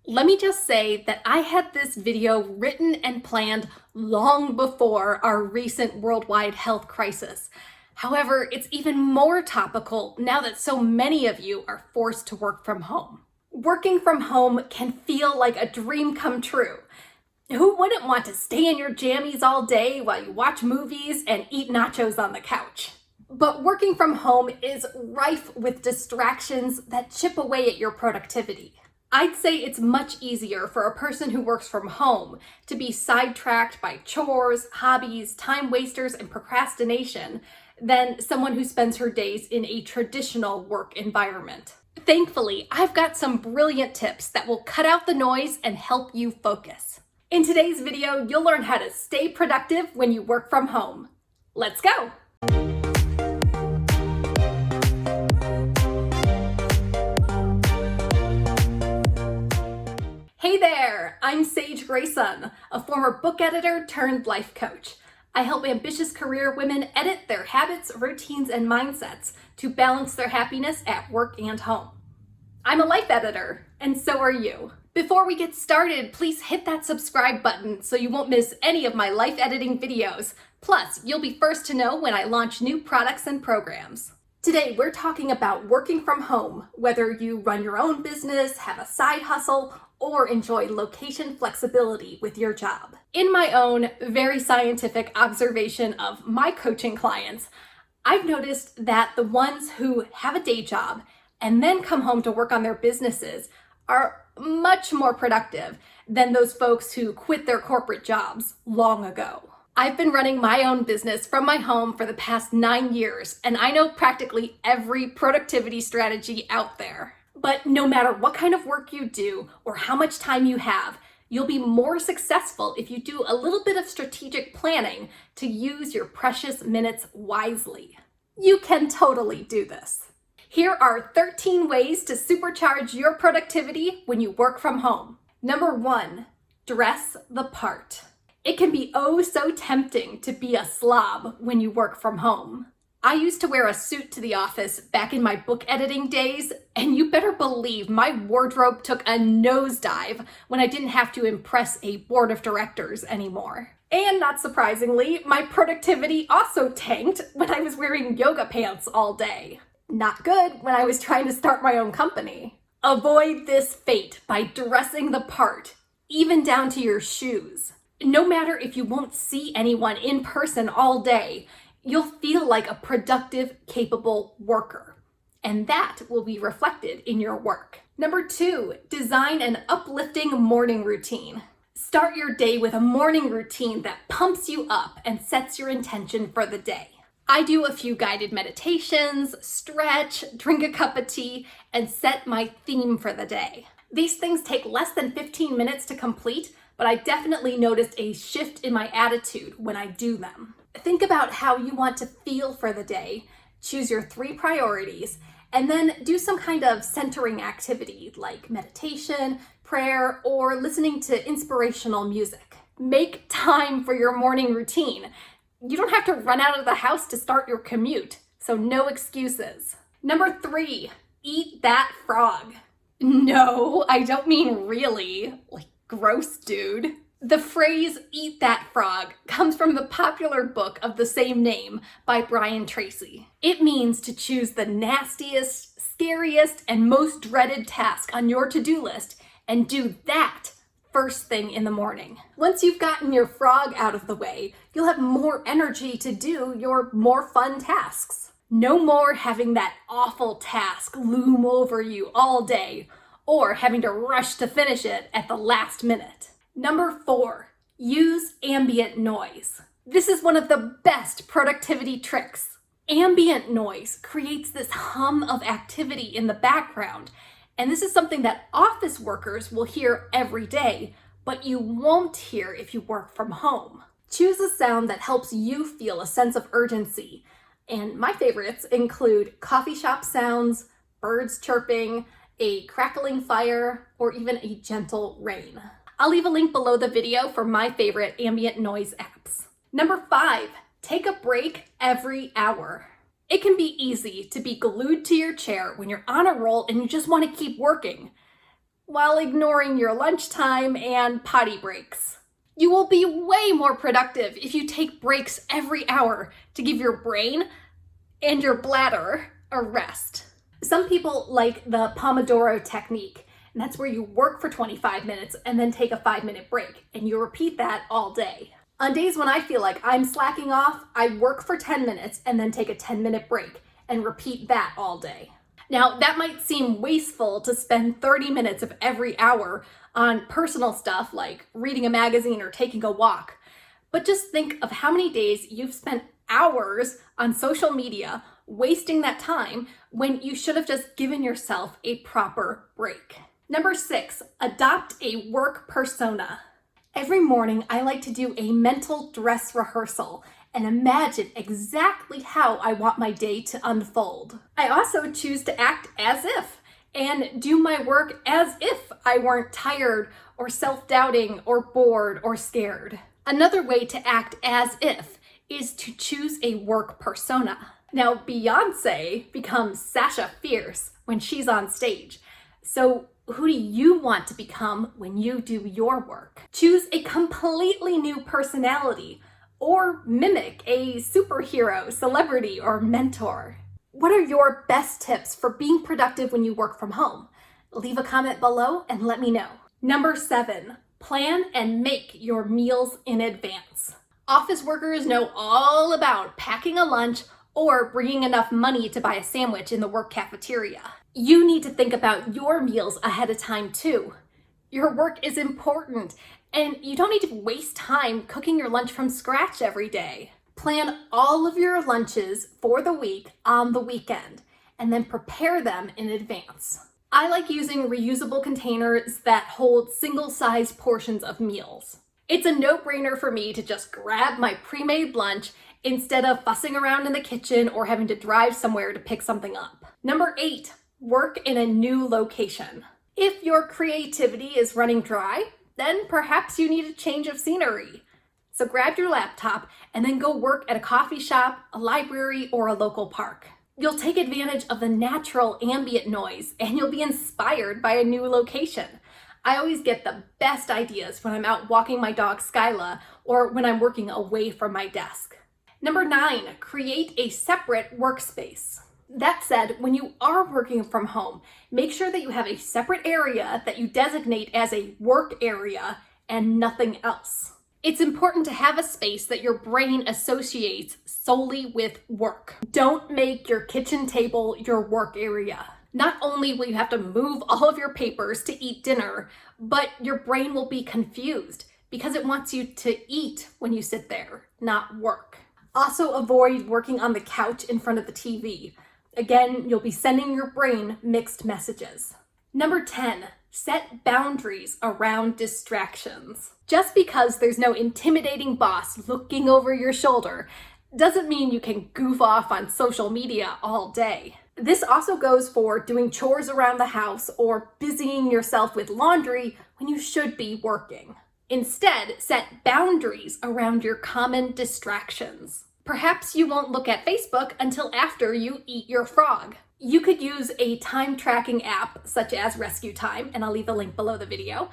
Let me just say that I had this video written and planned long before our recent worldwide health crisis. However, it's even more topical now that so many of you are forced to work from home. Working from home can feel like a dream come true. Who wouldn't want to stay in your jammies all day while you watch movies and eat nachos on the couch? But working from home is rife with distractions that chip away at your productivity. I'd say it's much easier for a person who works from home to be sidetracked by chores, hobbies, time wasters, and procrastination than someone who spends her days in a traditional work environment. Thankfully, I've got some brilliant tips that will cut out the noise and help you focus. In today's video, you'll learn how to stay productive when you work from home. Let's go! Hey there, I'm Sage Grayson, a former book editor turned life coach. I help ambitious career women edit their habits, routines, and mindsets to balance their happiness at work and home. I'm a life editor, and so are you. Before we get started, please hit that subscribe button so you won't miss any of my life editing videos. Plus, you'll be first to know when I launch new products and programs. Today, we're talking about working from home, whether you run your own business, have a side hustle, or enjoy location flexibility with your job. In my own very scientific observation of my coaching clients, I've noticed that the ones who have a day job and then come home to work on their businesses are much more productive than those folks who quit their corporate jobs long ago. I've been running my own business from my home for the past 9 years, and I know practically every productivity strategy out there. But no matter what kind of work you do or how much time you have, you'll be more successful if you do a little bit of strategic planning to use your precious minutes wisely. You can totally do this. Here are 13 ways to supercharge your productivity when you work from home. Number 1, dress the part. It can be oh so tempting to be a slob when you work from home. I used to wear a suit to the office back in my book editing days, and you better believe my wardrobe took a nosedive when I didn't have to impress a board of directors anymore. And not surprisingly, my productivity also tanked when I was wearing yoga pants all day. Not good when I was trying to start my own company. Avoid this fate by dressing the part, even down to your shoes. No matter if you won't see anyone in person all day, you'll feel like a productive, capable worker. And that will be reflected in your work. Number 2, design an uplifting morning routine. Start your day with a morning routine that pumps you up and sets your intention for the day. I do a few guided meditations, stretch, drink a cup of tea, and set my theme for the day. These things take less than 15 minutes to complete, but I definitely noticed a shift in my attitude when I do them. Think about how you want to feel for the day, choose your 3 priorities, and then do some kind of centering activity like meditation, prayer, or listening to inspirational music. Make time for your morning routine. You don't have to run out of the house to start your commute, so no excuses. Number 3, eat that frog. No, I don't mean really, like gross, dude. The phrase "eat that frog" comes from the popular book of the same name by Brian Tracy. It means to choose the nastiest, scariest, and most dreaded task on your to-do list and do that first thing in the morning. Once you've gotten your frog out of the way, you'll have more energy to do your more fun tasks. No more having that awful task loom over you all day or having to rush to finish it at the last minute. Number 4, use ambient noise. This is one of the best productivity tricks. Ambient noise creates this hum of activity in the background, and this is something that office workers will hear every day, but you won't hear if you work from home. Choose a sound that helps you feel a sense of urgency, and my favorites include coffee shop sounds, birds chirping, a crackling fire, or even a gentle rain. I'll leave a link below the video for my favorite ambient noise apps. Number 5, take a break every hour. It can be easy to be glued to your chair when you're on a roll and you just want to keep working. while ignoring your lunchtime and potty breaks. You will be way more productive if you take breaks every hour to give your brain and your bladder a rest. Some people like the Pomodoro technique, and that's where you work for 25 minutes and then take a 5-minute break, and you repeat that all day. On days when I feel like I'm slacking off, I work for 10 minutes and then take a 10-minute break and repeat that all day. Now, that might seem wasteful to spend 30 minutes of every hour on personal stuff like reading a magazine or taking a walk, but just think of how many days you've spent hours on social media wasting that time when you should have just given yourself a proper break. Number 6, adopt a work persona. Every morning, I like to do a mental dress rehearsal and imagine exactly how I want my day to unfold. I also choose to act as if and do my work as if I weren't tired or self-doubting or bored or scared. Another way to act as if is to choose a work persona. Now, Beyonce becomes Sasha Fierce when she's on stage. So who do you want to become when you do your work? Choose a completely new personality or mimic a superhero, celebrity, or mentor. What are your best tips for being productive when you work from home? Leave a comment below and let me know. Number 7, plan and make your meals in advance. Office workers know all about packing a lunch or bringing enough money to buy a sandwich in the work cafeteria. You need to think about your meals ahead of time too. Your work is important, and you don't need to waste time cooking your lunch from scratch every day. Plan all of your lunches for the week on the weekend, and then prepare them in advance. I like using reusable containers that hold single-sized portions of meals. It's a no-brainer for me to just grab my pre-made lunch instead of fussing around in the kitchen or having to drive somewhere to pick something up. Number 8, work in a new location. If your creativity is running dry, then perhaps you need a change of scenery. So grab your laptop and then go work at a coffee shop, a library, or a local park. You'll take advantage of the natural ambient noise and you'll be inspired by a new location. I always get the best ideas when I'm out walking my dog Skyla or when I'm working away from my desk. Number 9, create a separate workspace. That said, when you are working from home, make sure that you have a separate area that you designate as a work area and nothing else. It's important to have a space that your brain associates solely with work. Don't make your kitchen table your work area. Not only will you have to move all of your papers to eat dinner, but your brain will be confused because it wants you to eat when you sit there, not work. Also avoid working on the couch in front of the TV. Again, you'll be sending your brain mixed messages. Number 10, set boundaries around distractions. Just because there's no intimidating boss looking over your shoulder doesn't mean you can goof off on social media all day. This also goes for doing chores around the house or busying yourself with laundry when you should be working. Instead, set boundaries around your common distractions. Perhaps you won't look at Facebook until after you eat your frog. You could use a time tracking app such as Rescue Time, and I'll leave a link below the video,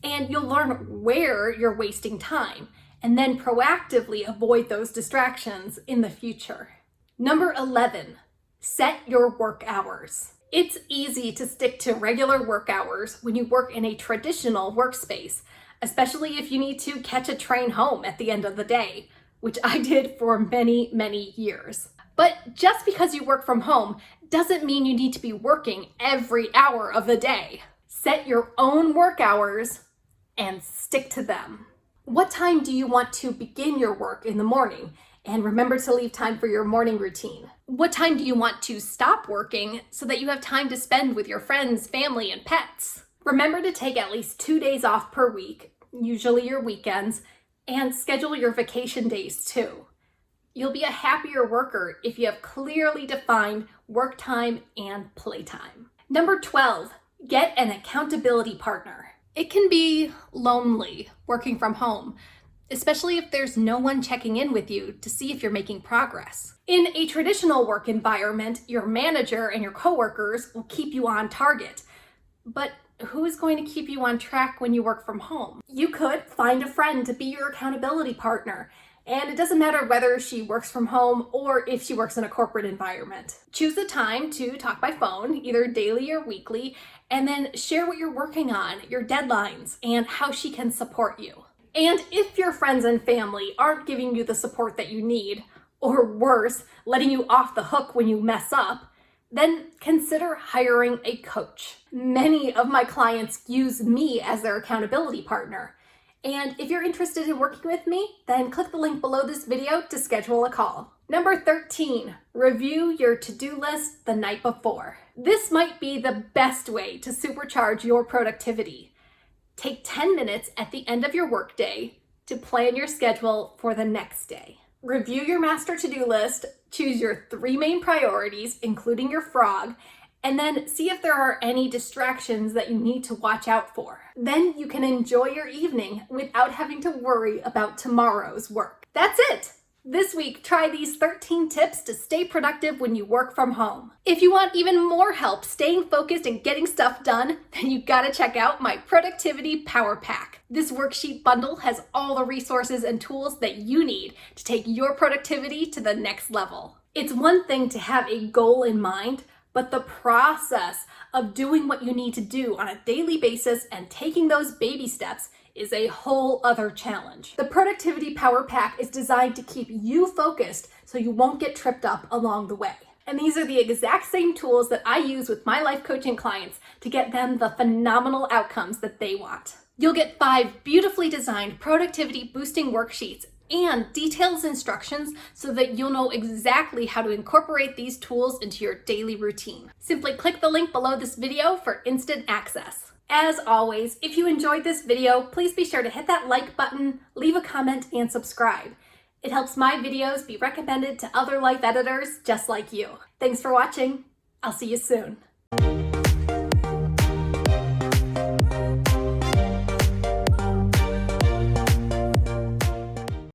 and you'll learn where you're wasting time and then proactively avoid those distractions in the future. Number 11, set your work hours. It's easy to stick to regular work hours when you work in a traditional workspace, especially if you need to catch a train home at the end of the day, which I did for many, many years. But just because you work from home doesn't mean you need to be working every hour of the day. Set your own work hours and stick to them. What time do you want to begin your work in the morning? And remember to leave time for your morning routine. What time do you want to stop working so that you have time to spend with your friends, family, and pets? Remember to take at least 2 days off per week, usually your weekends, and schedule your vacation days too. You'll be a happier worker if you have clearly defined work time and playtime. Number 12, get an accountability partner. It can be lonely working from home, especially if there's no one checking in with you to see if you're making progress. In a traditional work environment, your manager and your coworkers will keep you on target. But who's going to keep you on track when you work from home? You could find a friend to be your accountability partner. And it doesn't matter whether she works from home or if she works in a corporate environment. Choose a time to talk by phone, either daily or weekly, and then share what you're working on, your deadlines, and how she can support you. And if your friends and family aren't giving you the support that you need, or worse, letting you off the hook when you mess up, then consider hiring a coach. Many of my clients use me as their accountability partner. And if you're interested in working with me, then click the link below this video to schedule a call. Number 13, review your to-do list the night before. This might be the best way to supercharge your productivity. Take 10 minutes at the end of your workday to plan your schedule for the next day. Review your master to-do list, choose your 3 main priorities, including your frog, and then see if there are any distractions that you need to watch out for. Then you can enjoy your evening without having to worry about tomorrow's work. That's it! This week, try these 13 tips to stay productive when you work from home. If you want even more help staying focused and getting stuff done, then you gotta check out my Productivity Power Pack. This worksheet bundle has all the resources and tools that you need to take your productivity to the next level. It's one thing to have a goal in mind, but the process of doing what you need to do on a daily basis and taking those baby steps is a whole other challenge. The Productivity Power Pack is designed to keep you focused so you won't get tripped up along the way. And these are the exact same tools that I use with my life coaching clients to get them the phenomenal outcomes that they want. You'll get 5 beautifully designed productivity boosting worksheets and detailed instructions so that you'll know exactly how to incorporate these tools into your daily routine. Simply click the link below this video for instant access. As always, if you enjoyed this video, please be sure to hit that like button, leave a comment, and subscribe. It helps my videos be recommended to other life editors just like you. Thanks for watching. I'll see you soon.